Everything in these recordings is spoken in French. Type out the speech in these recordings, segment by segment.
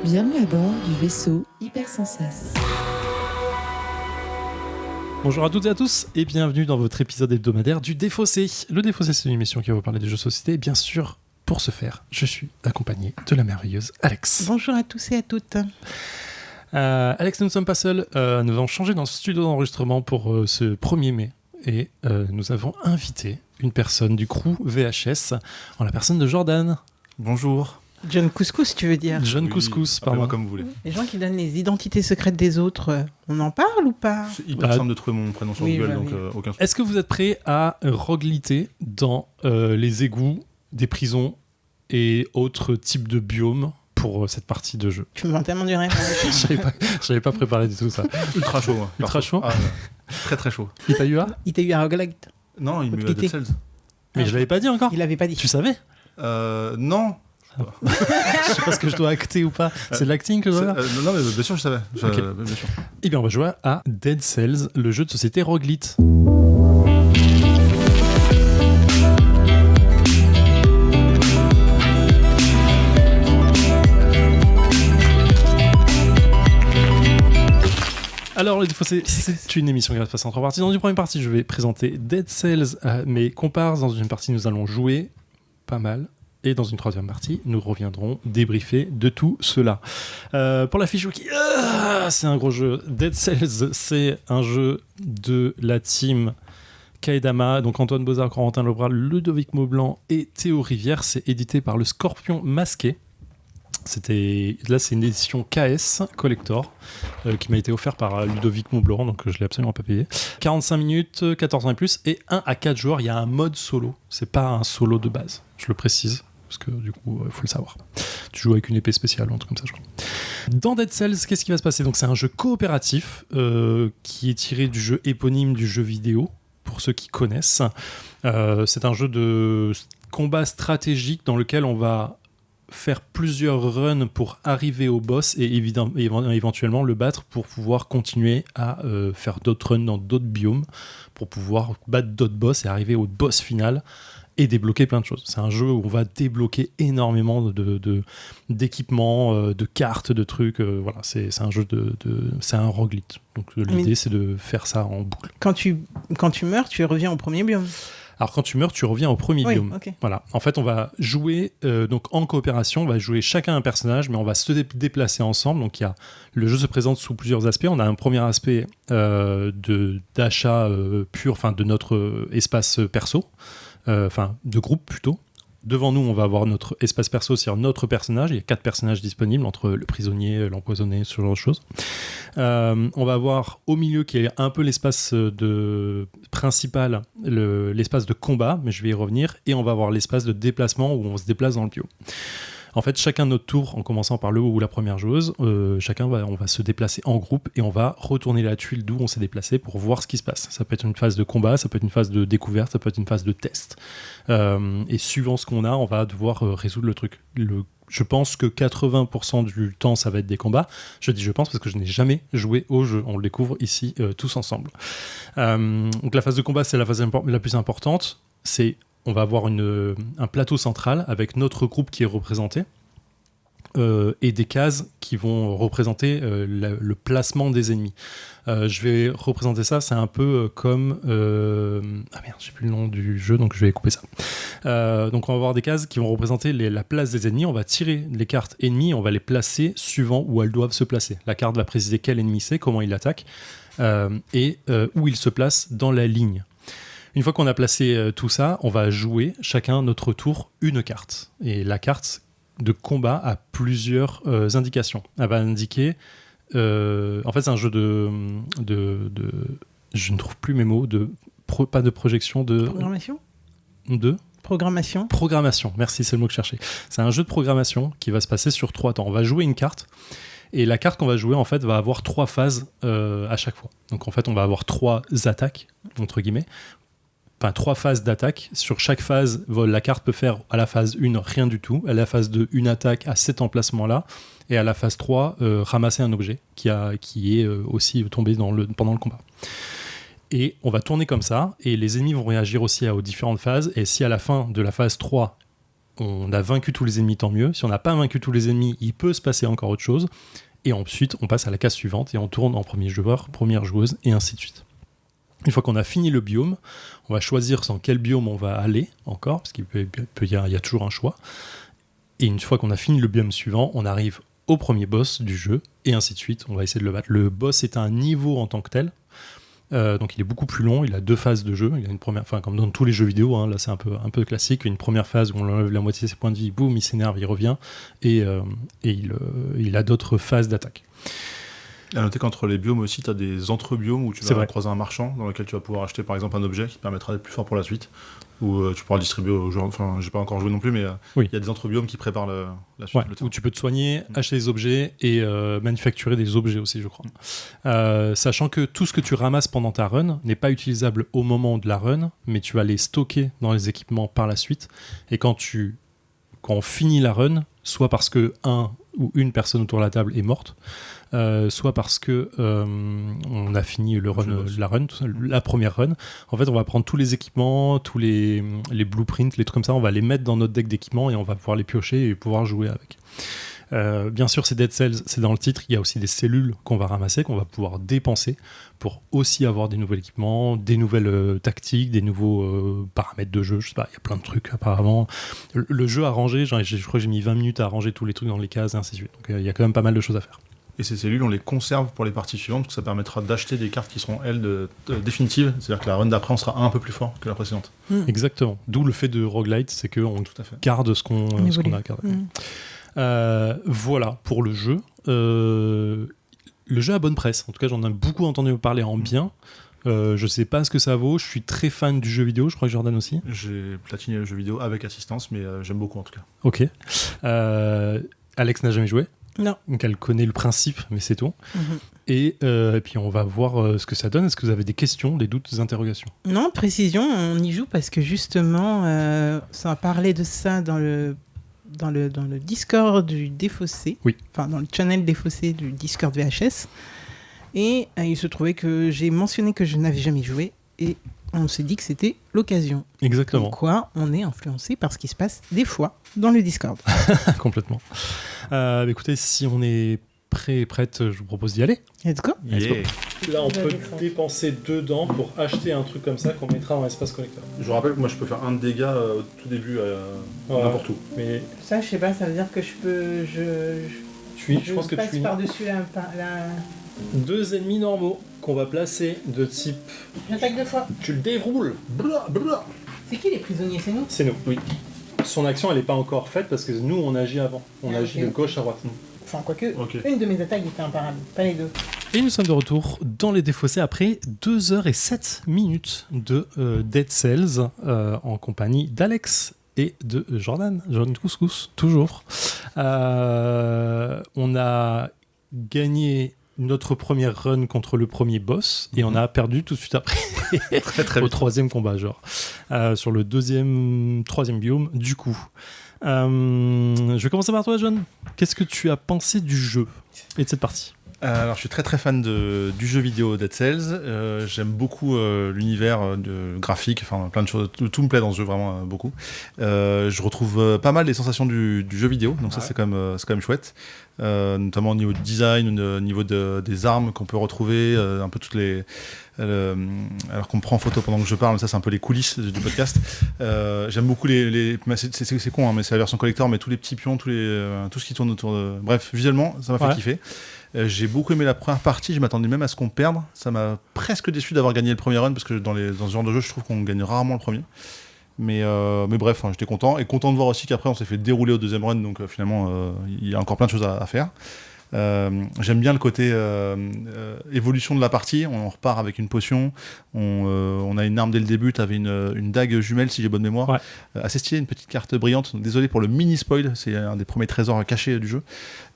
Bienvenue à bord du vaisseau Hypersensas. Bonjour à toutes et à tous et bienvenue dans votre épisode hebdomadaire du Défaussé. Le Défaussé, c'est une émission qui va vous parler des jeux de société et bien sûr, pour ce faire, je suis accompagné de la merveilleuse Alex. Bonjour à tous et à toutes. Alex, nous ne sommes pas seuls, nous avons changé dans ce studio d'enregistrement pour ce 1er mai et nous avons invité une personne du crew VHS en la personne de Jordan. Bonjour. John Couscous, tu veux dire? John Couscous, appelez-moi pardon. comme vous voulez. Les gens qui donnent les identités secrètes des autres, on en parle ou pas? C'est hyper simple de trouver mon prénom sur Oui, Google, bah donc oui. aucun souci. Est-ce que vous êtes prêts à rogueliter dans les égouts des prisons et autres types de biomes pour cette partie de jeu? Tu me vends tellement du rêve. J'avais pas préparé du tout ça. Ultra chaud. Hein, Ultra chaud. Ouais. Très très chaud. Il t'a eu à Il t'a eu à roguelite. Non, il me Faut l'a te Dead quitter. Cells. Mais je l'avais pas dit encore. Il avait pas dit. Tu savais? Non. Je sais pas ce que je dois acter ou pas. C'est de l'acting que je dois faire. Non, mais bien sûr, je savais. Ok. Bien sûr. Eh bien, on va jouer à Dead Cells, le jeu de société roguelite. Alors, le Défaussé, c'est une émission qui va se passer en 3 parties. Dans une première partie, je vais présenter Dead Cells à mes compars. Dans une partie, nous allons jouer pas mal. Et dans une troisième partie, nous reviendrons débriefer de tout cela. Pour la fiche wiki, c'est un gros jeu. Dead Cells, c'est un jeu de la team Kaedama, donc Antoine Bozard, Corentin Lebras, Ludovic Maublanc et Théo Rivière. C'est édité par le Scorpion Masqué. Là, c'est une édition KS Collector qui m'a été offerte par Ludovic Maublanc, donc je l'ai absolument pas payé. 45 minutes, 14 ans et plus, et 1 à 4 joueurs. Il y a un mode solo, c'est pas un solo de base, je le précise, parce que du coup, il faut le savoir. Tu joues avec une épée spéciale ou un truc comme ça, je crois. Dans Dead Cells, qu'est-ce qui va se passer? Donc, c'est un jeu coopératif qui est tiré du jeu éponyme du jeu vidéo, pour ceux qui connaissent. C'est un jeu de combat stratégique dans lequel on va faire plusieurs runs pour arriver au boss et éventuellement le battre pour pouvoir continuer à faire d'autres runs dans d'autres biomes pour pouvoir battre d'autres boss et arriver au boss final et débloquer plein de choses. C'est un jeu où on va débloquer énormément d'équipements, de cartes, de trucs. Voilà, c'est un jeu c'est un roguelite. Donc l'idée, c'est de faire ça en boucle. Quand tu meurs, tu reviens au premier biome. Alors quand tu meurs, tu reviens au premier biome. Ok. Voilà. En fait, on va jouer donc en coopération. On va jouer chacun un personnage, mais on va se déplacer ensemble. Donc le jeu se présente sous plusieurs aspects. On a un premier aspect d'achat pur, enfin de notre espace perso, enfin de groupe plutôt. Devant nous, on va avoir notre espace perso, c'est-à-dire notre personnage. Il y a 4 personnages disponibles entre le prisonnier, l'empoisonné, ce genre de choses. On va avoir au milieu qui est un peu l'espace principal, l'espace de combat, mais je vais y revenir. Et on va avoir l'espace de déplacement où on se déplace dans le bio. En fait, chacun notre tour, en commençant par le haut ou la première joueuse, on va se déplacer en groupe et on va retourner la tuile d'où on s'est déplacé pour voir ce qui se passe. Ça peut être une phase de combat, ça peut être une phase de découverte, ça peut être une phase de test. Et suivant ce qu'on a, on va devoir résoudre le truc. Je pense que 80% du temps, ça va être des combats. Je dis je pense parce que je n'ai jamais joué au jeu. On le découvre ici tous ensemble. Donc la phase de combat, c'est la phase la plus importante. On va avoir un plateau central avec notre groupe qui est représenté et des cases qui vont représenter le placement des ennemis. Je vais représenter ça, c'est un peu comme... Ah merde, j'ai plus le nom du jeu, donc je vais couper ça. Donc on va avoir des cases qui vont représenter la place des ennemis. On va tirer les cartes ennemies, on va les placer suivant où elles doivent se placer. La carte va préciser quel ennemi c'est, comment il attaque et où il se place dans la ligne. Une fois qu'on a placé tout ça, on va jouer chacun notre tour une carte. Et la carte de combat a plusieurs indications. Elle va indiquer... en fait, c'est un jeu je ne trouve plus mes mots. Pas de projection, de... Programmation. Programmation, merci, c'est le mot que je cherchais. C'est un jeu de programmation qui va se passer sur 3 temps. On va jouer une carte. Et la carte qu'on va jouer, en fait, va avoir 3 phases à chaque fois. Donc, en fait, on va avoir 3 attaques, entre guillemets. Enfin, 3 phases d'attaque. Sur chaque phase, la carte peut faire à la phase 1 rien du tout, à la phase 2 une attaque à cet emplacement-là, et à la phase 3 ramasser un objet qui est aussi tombé pendant le combat. Et on va tourner comme ça, et les ennemis vont réagir aussi aux différentes phases, et si à la fin de la phase 3, on a vaincu tous les ennemis, tant mieux. Si on n'a pas vaincu tous les ennemis, il peut se passer encore autre chose. Et ensuite, on passe à la case suivante et on tourne en premier joueur, première joueuse, et ainsi de suite. Une fois qu'on a fini le biome, on va choisir dans quel biome on va aller encore, parce qu'il y a toujours un choix. Et une fois qu'on a fini le biome suivant, on arrive au premier boss du jeu, et ainsi de suite. On va essayer de le battre. Le boss est un niveau en tant que tel. Donc il est beaucoup plus long, il a 2 phases de jeu, il a une première, enfin comme dans tous les jeux vidéo, hein, là c'est un peu classique, une première phase où on enlève la moitié de ses points de vie, boum, il s'énerve, il revient, et il a d'autres phases d'attaque. À noter qu'entre les biomes aussi, tu as des entre-biomes où tu C'est vas vrai. croiser un marchand dans lequel tu vas pouvoir acheter par exemple un objet qui te permettra d'être plus fort pour la suite, ou tu pourras le distribuer aux joueurs. Enfin, j'ai pas encore joué non plus, mais Oui. il y a des entre-biomes qui préparent la suite. Ouais, le où terrain. tu peux te soigner, acheter des objets et manufacturer des objets aussi, je crois. Sachant que tout ce que tu ramasses pendant ta run n'est pas utilisable au moment de la run, mais tu vas les stocker dans les équipements par la suite. Et quand on finit la run, soit parce que un ou une personne autour de la table est morte, soit parce que on a fini la première run. En fait, on va prendre tous les équipements, tous les blueprints, les trucs comme ça, on va les mettre dans notre deck d'équipements et on va pouvoir les piocher et pouvoir jouer avec. Bien sûr, c'est Dead Cells, c'est dans le titre, il y a aussi des cellules qu'on va ramasser, qu'on va pouvoir dépenser pour aussi avoir des nouveaux équipements, des nouvelles tactiques, des nouveaux paramètres de jeu, je sais pas, il y a plein de trucs apparemment. Le jeu à ranger, je crois que j'ai mis 20 minutes à ranger tous les trucs dans les cases et ainsi de suite, donc il y a quand même pas mal de choses à faire. Et ces cellules, on les conserve pour les parties suivantes, parce que ça permettra d'acheter des cartes qui seront, elles, définitives. C'est-à-dire que la run d'après, on sera un peu plus fort que la précédente. Exactement, d'où le fait de roguelite, c'est qu'on Tout à fait. garde ce qu'on a gardé. Voilà pour le jeu. Le jeu a bonne presse. En tout cas, j'en ai beaucoup entendu parler en bien. Je sais pas ce que ça vaut. Je suis très fan du jeu vidéo. Je crois que Jordan aussi. J'ai platiné le jeu vidéo avec assistance, mais j'aime beaucoup en tout cas. Ok. Alex n'a jamais joué. Non. Donc elle connaît le principe, mais c'est tout. Et puis on va voir ce que ça donne. Est-ce que vous avez des questions, des doutes, des interrogations ? Non, précision, on y joue parce que justement, ça a parlé de ça dans le Discord du Défaussé. Oui. Enfin, dans le channel Défaussé du Discord VHS. Et il se trouvait que j'ai mentionné que je n'avais jamais joué. Et on s'est dit que c'était l'occasion. Exactement. Comme quoi, on est influencé par ce qui se passe des fois dans le Discord. Complètement. Écoutez, si on est prête, je vous propose d'y aller. Let's go. Let's go. Yeah. Là, on peut dépenser dedans pour acheter un truc comme ça qu'on mettra dans l'espace collecteur. Je vous rappelle que moi, je peux faire un de dégâts au tout début, n'importe où. Mais Ça, je sais pas, ça veut dire que je peux... je pense que tu finis. par-dessus la... 2 ennemis normaux qu'on va placer de type. J'attaque 2 fois. Tu le déroules. C'est qui les prisonniers? C'est nous? C'est nous. Oui. Son action, elle n'est pas encore faite parce que nous, on agit avant. On agit de gauche à droite. Enfin, quoique, Ok. une de mes attaques était imparable, pas les deux. Et nous sommes de retour dans les Défaussés après 2h07 de Dead Cells en compagnie d'Alex et de Jordan Couscous, toujours. On a gagné notre première run contre le premier boss et on a perdu tout de suite après Très très au vite. 3e combat, sur le 3e biome du coup. Je vais commencer par toi, John. Qu'est-ce que tu as pensé du jeu et de cette partie ? Alors, je suis très très fan du jeu vidéo Dead Cells. J'aime beaucoup l'univers graphique, enfin plein de choses. Tout me plaît dans ce jeu vraiment beaucoup. Je retrouve pas mal les sensations du jeu vidéo, donc ça c'est quand même chouette. Notamment au niveau du design, au niveau des armes qu'on peut retrouver, un peu toutes les. Alors qu'on me prend en photo pendant que je parle, ça c'est un peu les coulisses du podcast. J'aime beaucoup c'est con, hein, mais c'est la version collector, mais tous les petits pions, tout ce qui tourne autour de. Bref, visuellement, ça m'a fait kiffer. J'ai beaucoup aimé la première partie, je m'attendais même à ce qu'on perde. Ça m'a presque déçu d'avoir gagné le premier run, parce que dans ce genre de jeu, je trouve qu'on gagne rarement le premier. Mais bref, j'étais content. Et content de voir aussi qu'après, on s'est fait dérouler au deuxième run, donc finalement, il y a encore plein de choses à faire. J'aime bien le côté évolution de la partie. On repart avec une potion, on a une arme dès le début. T'avais une dague jumelle si j'ai bonne mémoire, Ouais. assez stylée, une petite carte brillante. Donc, désolé pour le mini spoil, c'est un des premiers trésors cachés du jeu.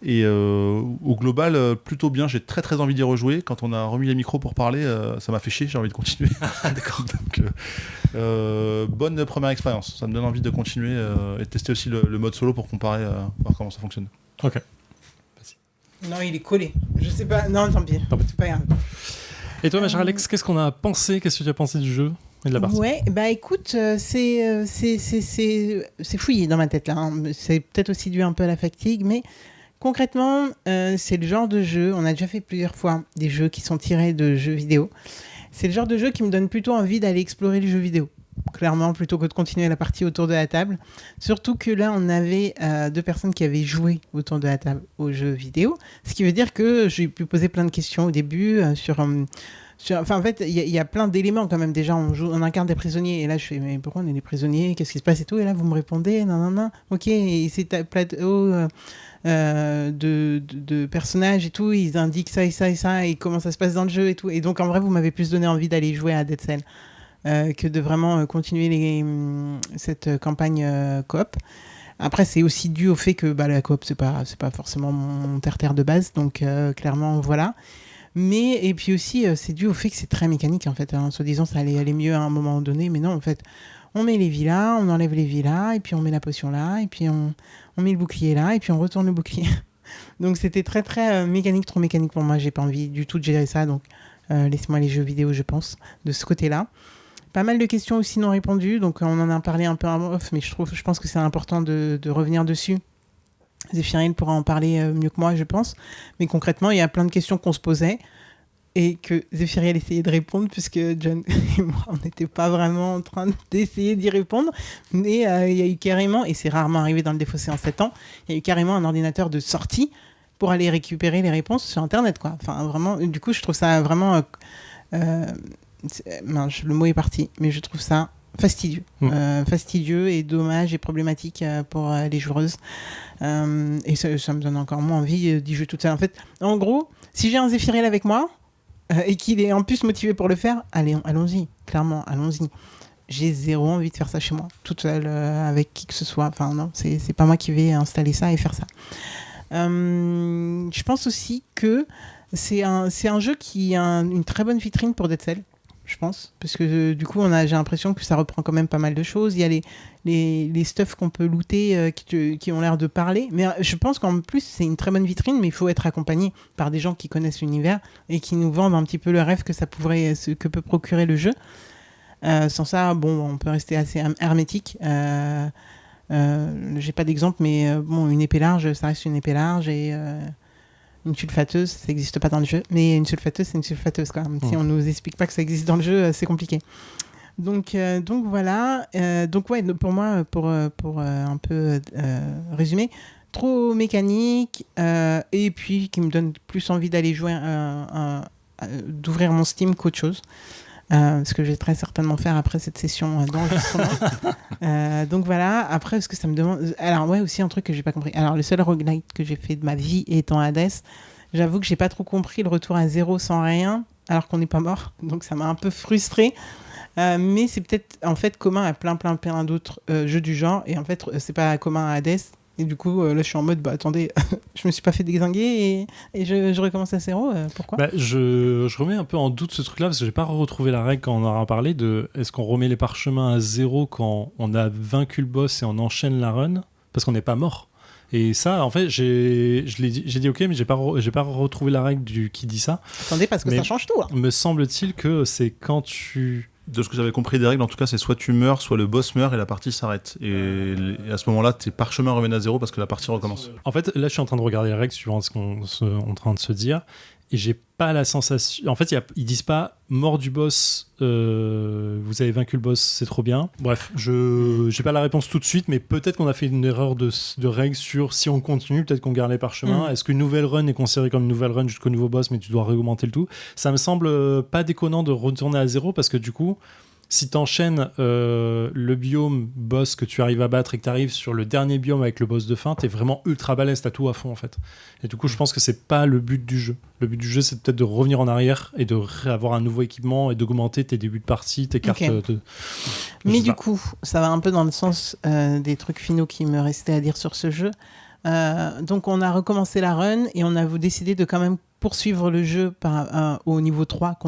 Et au global, plutôt bien. J'ai très très envie d'y rejouer. Quand on a remis les micros pour parler, ça m'a fait chier, j'ai envie de continuer. D'accord. Donc bonne première expérience, ça me donne envie de continuer et de tester aussi le mode solo pour comparer, voir comment ça fonctionne. Ok. Non, il est collé. Je sais pas. Non, tant pis. Tant pis. C'est pas grave. Et toi, ma chère Alex, qu'est-ce qu'on a pensé ? Qu'est-ce que tu as pensé du jeu ? et de la partie. Ouais, bah écoute, c'est fouillé dans ma tête là, hein. C'est peut-être aussi dû un peu à la fatigue, mais concrètement, c'est le genre de jeu, on a déjà fait plusieurs fois des jeux qui sont tirés de jeux vidéo. C'est le genre de jeu qui me donne plutôt envie d'aller explorer les jeux vidéo, clairement, plutôt que de continuer la partie autour de la table. Surtout que là, on avait 2 personnes qui avaient joué autour de la table aux jeux vidéo, ce qui veut dire que j'ai pu poser plein de questions au début Enfin, en fait, il y a plein d'éléments quand même. Déjà, on incarne des prisonniers. Et là, je fais, mais pourquoi on est des prisonniers? Qu'est-ce qui se passe et tout? Et là, vous me répondez, non. Ok, et c'est ta plateau de personnages et tout. Ils indiquent ça et ça et ça. Et comment ça se passe dans le jeu et tout. Et donc, en vrai, vous m'avez plus donné envie d'aller jouer à Dead Cell que de vraiment continuer cette campagne coop. Après, c'est aussi dû au fait que la coop, c'est pas forcément mon terre-terre de base. Donc, clairement, voilà. Mais, et puis aussi, c'est dû au fait que c'est très mécanique, en fait. Hein. Soi-disant, ça allait aller mieux à un moment donné, mais non, en fait, on met les vies là, on enlève les vies là, et puis on met la potion là, et puis on met le bouclier là, et puis on retourne le bouclier. Donc, c'était très, très mécanique, trop mécanique pour moi. J'ai pas envie du tout de gérer ça, donc laissez-moi les jeux vidéo, je pense, de ce côté-là. Pas mal de questions aussi non répondues, donc on en a parlé un peu en off, mais je pense que c'est important de revenir dessus. Zéphirine pourra en parler mieux que moi, je pense. Mais concrètement, il y a plein de questions qu'on se posait et que Zéphirine essayait de répondre, puisque John et moi, on n'était pas vraiment en train d'essayer d'y répondre. Mais il y a eu carrément, et c'est rarement arrivé dans le Défaussé en 7 ans, il y a eu carrément un ordinateur de sortie pour aller récupérer les réponses sur Internet, quoi. Enfin, vraiment, du coup, je trouve ça vraiment... le mot est parti, mais je trouve ça fastidieux. Fastidieux et dommage et problématique pour les joueuses. Et ça me donne encore moins envie d'y jouer toute seule. En fait, en gros, si j'ai un Zéphirel avec moi et qu'il est en plus motivé pour le faire, allons-y, clairement, allons-y. J'ai zéro envie de faire ça chez moi, toute seule, avec qui que ce soit. Enfin, non, c'est pas moi qui vais installer ça et faire ça. Je pense aussi que c'est un jeu qui a une très bonne vitrine pour Dead Cell. Je pense, parce que du coup j'ai l'impression que ça reprend quand même pas mal de choses. Il y a les stuffs qu'on peut looter qui ont l'air de parler, mais je pense qu'en plus c'est une très bonne vitrine, mais il faut être accompagné par des gens qui connaissent l'univers et qui nous vendent un petit peu le rêve que ce que peut procurer le jeu. Sans ça, on peut rester assez hermétique. J'ai pas d'exemple, mais une épée large, ça reste une épée large, et une sulfateuse, ça n'existe pas dans le jeu, mais une sulfateuse, c'est une sulfateuse quand même. Si on nous explique pas que ça existe dans le jeu, c'est compliqué. Donc voilà. Donc ouais, pour moi, pour un peu résumer, trop mécanique, et puis qui me donne plus envie d'aller jouer, d'ouvrir mon Steam qu'autre chose. Ce que je vais très certainement faire après cette session d'enregistrement. Donc voilà, après, parce que ça me demande... Alors ouais, aussi un truc que j'ai pas compris. Alors le seul roguelite que j'ai fait de ma vie étant Hades, j'avoue que j'ai pas trop compris le retour à 0 sans rien, alors qu'on n'est pas mort. Donc ça m'a un peu frustrée. Mais c'est peut-être en fait commun à plein d'autres jeux du genre. Et en fait, c'est pas commun à Hades. Et du coup, là, je suis en mode, attendez, je me suis pas fait dézinguer et je recommence à zéro. Pourquoi ? Je remets un peu en doute ce truc-là, parce que j'ai pas retrouvé la règle quand on en a parlé de est-ce qu'on remet les parchemins à 0 quand on a vaincu le boss et on enchaîne la run, parce qu'on n'est pas mort. Et ça, en fait, j'ai dit ok, mais j'ai pas retrouvé la règle qui dit ça. Attendez, parce que ça change tout. Hein. Me semble-t-il que c'est quand tu... De ce que j'avais compris des règles, en tout cas, c'est soit tu meurs, soit le boss meurt et la partie s'arrête. Et à ce moment-là, tes parchemins reviennent à 0 parce que la partie recommence. En fait, là, je suis en train de regarder les règles suivant ce qu'on est en train de se dire. Et j'ai pas la sensation... En fait, ils disent pas mort du boss, vous avez vaincu le boss, c'est trop bien. Bref, j'ai pas la réponse tout de suite, mais peut-être qu'on a fait une erreur de règle sur si on continue, peut-être qu'on garde les parchemins. Est-ce qu'une nouvelle run est considérée comme une nouvelle run jusqu'au nouveau boss, mais tu dois réaugmenter le tout? Ça me semble pas déconnant de retourner à 0, parce que du coup, si t'enchaînes le biome boss que tu arrives à battre et que t'arrives sur le dernier biome avec le boss de fin, t'es vraiment ultra balèze, t'as tout à fond en fait. Et du coup, je pense que c'est pas le but du jeu. Le but du jeu, c'est peut-être de revenir en arrière et de avoir un nouveau équipement et d'augmenter tes débuts de partie, tes cartes. Mais du coup, ça va un peu dans le sens des trucs finaux qui me restaient à dire sur ce jeu. Donc on a recommencé la run et on a décidé de quand même poursuivre le jeu au niveau 3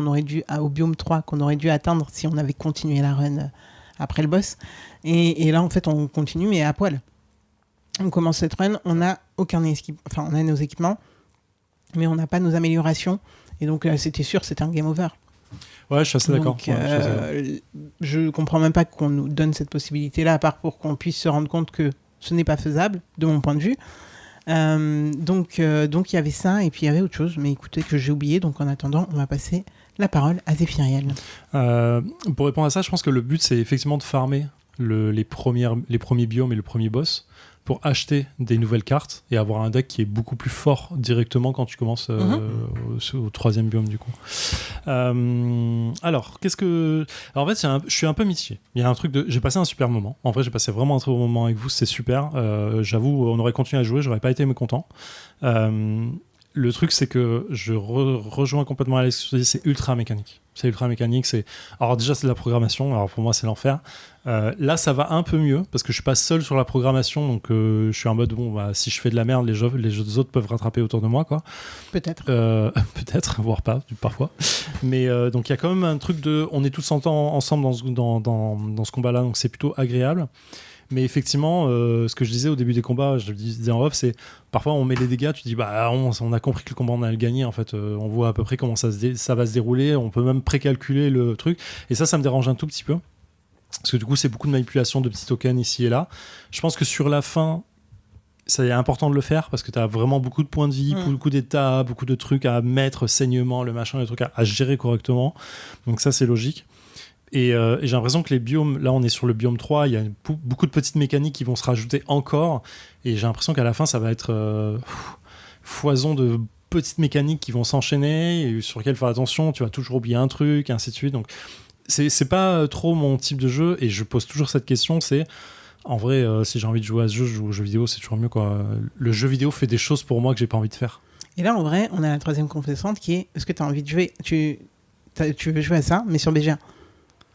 au biome 3 qu'on aurait dû atteindre si on avait continué la run après le boss. Et là en fait on continue, mais à poil. On commence cette run, on a on a nos équipements, mais on n'a pas nos améliorations, et donc c'était sûr, c'était un game over. Ouais, je suis assez d'accord. Donc, Ouais, je suis assez d'accord. je comprends même pas qu'on nous donne cette possibilité-là, à part pour qu'on puisse se rendre compte que ce n'est pas faisable, de mon point de vue. Donc il y avait ça, et puis il y avait autre chose, mais écoutez, que j'ai oublié. Donc en attendant, on va passer la parole à Zéphiriel. Pour répondre à ça, je pense que le but, c'est effectivement de farmer les premiers biomes et le premier boss pour acheter des nouvelles cartes et avoir un deck qui est beaucoup plus fort directement quand tu commences au troisième biome du coup. Alors, en fait, je suis un peu mitigé. Il y a un truc j'ai passé un super moment. En vrai, j'ai passé vraiment un très bon moment avec vous, c'est super. J'avoue, on aurait continué à jouer, j'aurais pas été mécontent. Le truc, c'est que je rejoins complètement Alex, c'est ultra mécanique. C'est ultra mécanique. Alors déjà, c'est de la programmation. Alors pour moi, c'est l'enfer. Là, ça va un peu mieux parce que je suis pas seul sur la programmation. Donc, je suis en mode, bon, bah, si je fais de la merde, les autres peuvent rattraper autour de moi, quoi. Peut-être. Peut-être, voire pas, parfois. Mais donc, il y a quand même un truc on est tous ensemble dans ce combat-là. Donc, c'est plutôt agréable. Mais effectivement, ce que je disais au début des combats, je le disais en off, c'est parfois on met les dégâts, tu dis bah on a compris que le combat on allait le gagner, en fait, on voit à peu près comment ça va se dérouler, on peut même précalculer le truc, et ça me dérange un tout petit peu, parce que du coup c'est beaucoup de manipulation de petits tokens ici et là. Je pense que sur la fin, c'est important de le faire, parce que tu as vraiment beaucoup de points de vie, beaucoup d'états, beaucoup de trucs à mettre, saignement, le machin, les trucs à gérer correctement, donc ça c'est logique. Et j'ai l'impression que les biomes, là on est sur le biome 3, il y a beaucoup de petites mécaniques qui vont se rajouter encore, et j'ai l'impression qu'à la fin ça va être foison de petites mécaniques qui vont s'enchaîner, et sur lesquelles faire attention, tu vas toujours oublier un truc, et ainsi de suite. Donc c'est pas trop mon type de jeu, et je pose toujours cette question, c'est en vrai, si j'ai envie de jouer à ce jeu, je joue aux jeux vidéo, c'est toujours mieux, quoi. Le jeu vidéo fait des choses pour moi que j'ai pas envie de faire. Et là en vrai, on a la troisième confessante qui est, est-ce que tu as envie de jouer, tu veux jouer à ça, mais sur BGA?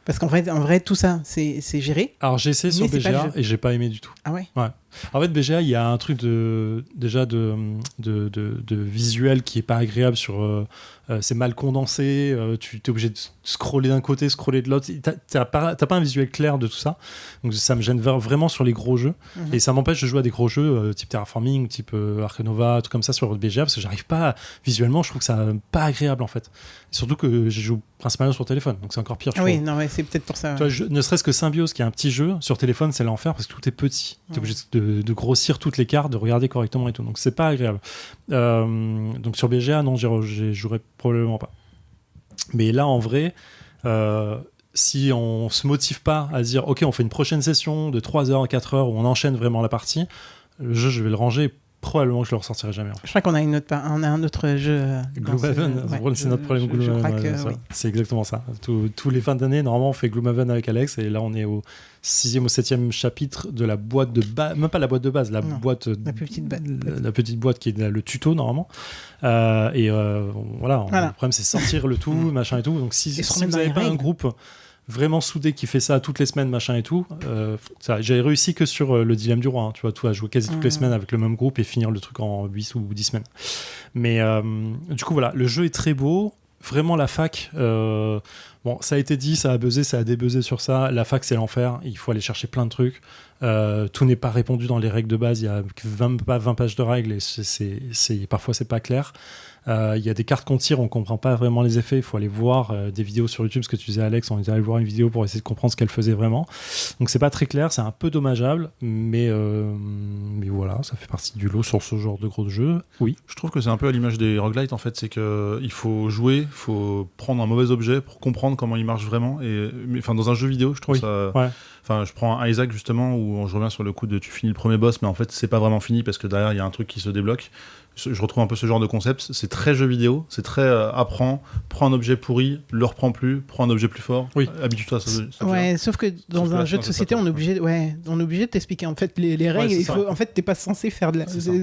Parce qu'en fait, en vrai, tout ça, c'est géré. Alors j'ai essayé sur BGA et j'ai pas aimé du tout. Ah ouais? Ouais. En fait, BGA, il y a un truc de visuel qui est pas agréable sur. C'est mal condensé. Tu es obligé de scroller d'un côté, scroller de l'autre. T'as pas un visuel clair de tout ça. Donc ça me gêne vraiment sur les gros jeux. Et ça m'empêche de jouer à des gros jeux type Terraforming, type Ark Nova, tout comme ça sur BGA, parce que j'arrive pas visuellement. Je trouve que ça pas agréable en fait. Et surtout que je joue principalement sur téléphone, donc c'est encore pire. Oui, non, ouais, c'est peut-être pour ça. Tu vois, ne serait-ce que Symbiose, qui est un petit jeu sur téléphone, c'est l'enfer parce que tout est petit. T'es obligé de grossir toutes les cartes, de regarder correctement et tout. Donc c'est pas agréable. Donc sur BGA, non, j'y jouerai probablement pas. Mais là, en vrai, si on se motive pas à dire ok, on fait une prochaine session de 3 heures, 4 heures où on enchaîne vraiment la partie, le jeu, je vais le ranger. Probablement que je le ressortirai jamais. En fait. Je crois qu'on a un autre jeu. Gloomhaven, c'est notre problème. Gloomhaven, oui. C'est exactement ça. Tous les fins d'année, normalement, on fait Gloomhaven avec Alex, et là, on est au 6e ou 7e chapitre de la boîte de base, même pas la boîte de base, la petite boîte qui est le tuto normalement. Voilà. Le problème, c'est sortir le tout, machin et tout. Donc, si vous n'avez pas un groupe vraiment soudé qui fait ça toutes les semaines, machin et tout, j'avais réussi que sur le dilemme du roi, hein, tu vois, tout à jouer quasi toutes les semaines avec le même groupe et finir le truc en 8 ou 10 semaines. Mais du coup voilà, le jeu est très beau, vraiment. La fac, bon, ça a été dit, ça a buzzé, ça a débuzzé sur ça, la fac c'est l'enfer, il faut aller chercher plein de trucs, tout n'est pas répondu dans les règles de base, il y a 20 pages de règles et parfois c'est pas clair. Il y a des cartes qu'on tire, on comprend pas vraiment les effets, il faut aller voir des vidéos sur YouTube, ce que tu disais Alex, on est allé voir une vidéo pour essayer de comprendre ce qu'elle faisait vraiment, donc c'est pas très clair, c'est un peu dommageable, mais voilà, ça fait partie du lot sur ce genre de gros jeu. Oui, je trouve que c'est un peu à l'image des roguelites en fait, c'est qu'il faut jouer, il faut prendre un mauvais objet pour comprendre comment il marche vraiment, dans un jeu vidéo je trouve ça... Ouais. Enfin, je prends un Isaac justement où je reviens sur le coup de tu finis le premier boss, mais en fait c'est pas vraiment fini parce que derrière il y a un truc qui se débloque. Je retrouve un peu ce genre de concept, c'est très jeu vidéo, c'est très apprends, prends un objet pourri, le reprends plus, prends un objet plus fort, habitue-toi à ça. Ouais, sauf que dans un jeu de société, on est obligé de t'expliquer en fait les règles. En fait, t'es pas censé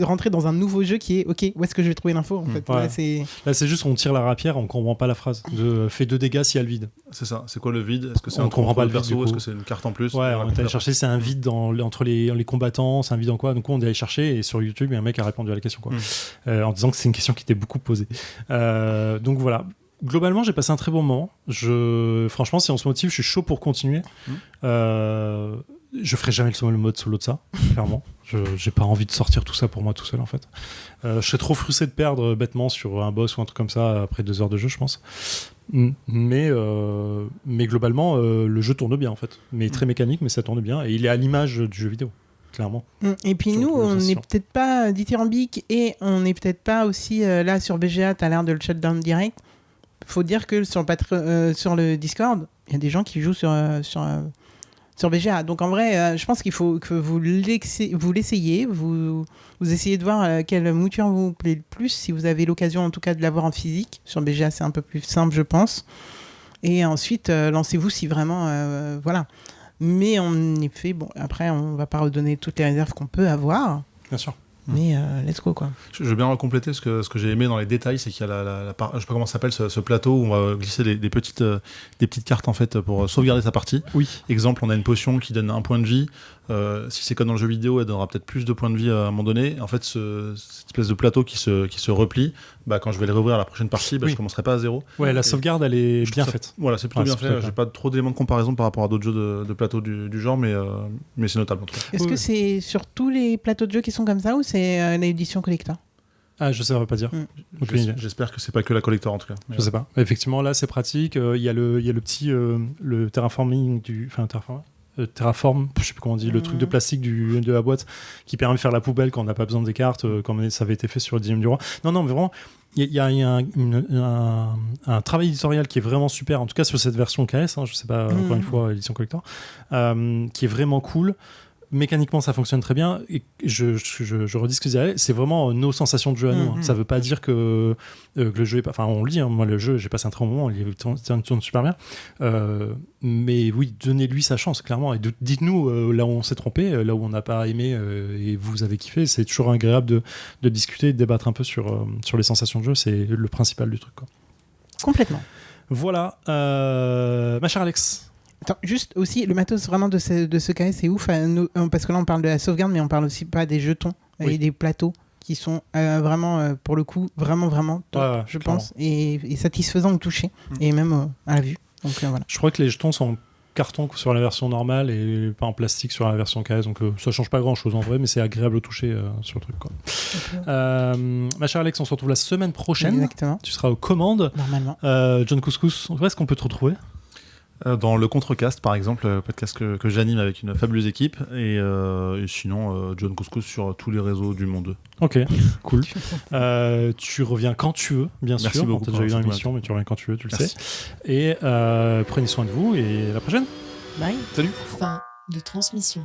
rentrer dans un nouveau jeu qui est ok, où est-ce que je vais trouver l'info en fait. Là, c'est juste on tire la rapière, on comprend pas la phrase. Fais 2 dégâts s'il y a le vide. C'est ça. C'est quoi le vide? Est-ce que c'est on comprend pas le perso? vide, est-ce que c'est une carte en plus? Ouais, on est allé chercher, c'est un vide entre les combattants, c'est un vide en quoi? Donc on est allé chercher et sur YouTube, il y a un mec qui a répondu à la question quoi. En disant que c'est une question qui était beaucoup posée. Donc voilà. Globalement, j'ai passé un très bon moment. Franchement, si on se motive, je suis chaud pour continuer. Je ferai jamais le mode solo de ça, clairement. J'ai pas envie de sortir tout ça pour moi tout seul en fait. Je serais trop frustré de perdre bêtement sur un boss ou un truc comme ça après 2 heures de jeu, je pense. Mais globalement, le jeu tourne bien en fait. Mais très mécanique, mais ça tourne bien. Et il est à l'image du jeu vidéo, clairement. Et puis Sur nous, on n'est l'utilisation. peut-être pas dithyrambique et on n'est peut-être pas aussi là sur BGA, tu as l'air de le shutdown direct. Faut dire que sur le Discord, il y a des gens qui jouent sur BGA. Donc en vrai, je pense qu'il faut que vous l'essayiez, vous essayez de voir quelle mouture vous plaît le plus, si vous avez l'occasion en tout cas de l'avoir en physique. Sur BGA, c'est un peu plus simple, je pense. Et ensuite, lancez-vous si vraiment... voilà. Mais en effet, bon, après, on va pas redonner toutes les réserves qu'on peut avoir. Bien sûr. Mais let's go, quoi. Je veux bien recompléter ce que j'ai aimé dans les détails, c'est qu'il y a je sais pas comment ça s'appelle ce plateau où on va glisser des petites cartes en fait pour sauvegarder sa partie. Oui. Exemple, on a une potion qui donne 1 point de vie. Si c'est comme dans le jeu vidéo, elle donnera peut-être plus de points de vie à un moment donné. En fait, cette espèce de plateau qui se replie, quand je vais le rouvrir à la prochaine partie, Oui. je commencerai pas à 0. Ouais, la sauvegarde, elle est Je bien trouve ça- faite. Voilà, c'est plutôt Ouais, bien c'est plutôt fait. bien. J'ai pas trop d'éléments de comparaison par rapport à d'autres jeux de plateau du genre, mais c'est notable en tout cas. Est-ce que c'est sur tous les plateaux de jeu qui sont comme ça ou c'est l'édition collector? Ah, je sais pas dire. Aucune idée. J'espère que c'est pas que la collector en tout cas. Mais, Je sais pas. Effectivement, là, c'est pratique. Il y a le petit le terraforming Terraform, je sais plus comment on dit, le truc de plastique de la boîte qui permet de faire la poubelle quand on n'a pas besoin des cartes, comme ça avait été fait sur le 10e du roi. Non, mais vraiment, il y a un travail éditorial qui est vraiment super, en tout cas sur cette version KS, je sais pas, encore une fois, édition collector, qui est vraiment cool. Mécaniquement, ça fonctionne très bien. Et je redis ce que je disais, c'est vraiment nos sensations de jeu à nous. Ça veut pas dire que le jeu est pas... Enfin, on le dit, moi, le jeu, j'ai passé un très bon moment, il tourne super bien. Mais oui, donnez-lui sa chance, clairement. Et dites-nous là où on s'est trompé, là où on n'a pas aimé et vous avez kiffé. C'est toujours agréable de discuter, de débattre un peu sur les sensations de jeu. C'est le principal du truc, quoi. Complètement. Voilà. Ma chère Alex. Attends, juste aussi, le matos vraiment de ce cas, c'est ouf. Parce que là, on parle de la sauvegarde, mais on parle aussi pas des jetons et des plateaux qui sont vraiment, pour le coup, vraiment top, je pense, et satisfaisant au toucher et même à la vue. Donc voilà. Je crois que les jetons sont en carton sur la version normale et pas en plastique sur la version KS, donc ça change pas grand chose en vrai, mais c'est agréable au toucher sur le truc, quoi. Ma chère Alex, on se retrouve la semaine prochaine. Exactement. Tu seras aux commandes. Normalement. John Couscous, où est-ce qu'on peut te retrouver? Dans le Contrecast, par exemple, podcast que j'anime avec une fabuleuse équipe, et sinon John Couscous sur tous les réseaux du monde. Ok, cool. Tu reviens quand tu veux, bien Merci sûr. beaucoup On t'a pour déjà eu dans cette l'émission, mais tu reviens quand tu veux, tu le Merci. sais. Et prenez soin de vous et à la prochaine. Bye. Salut. Fin de transmission.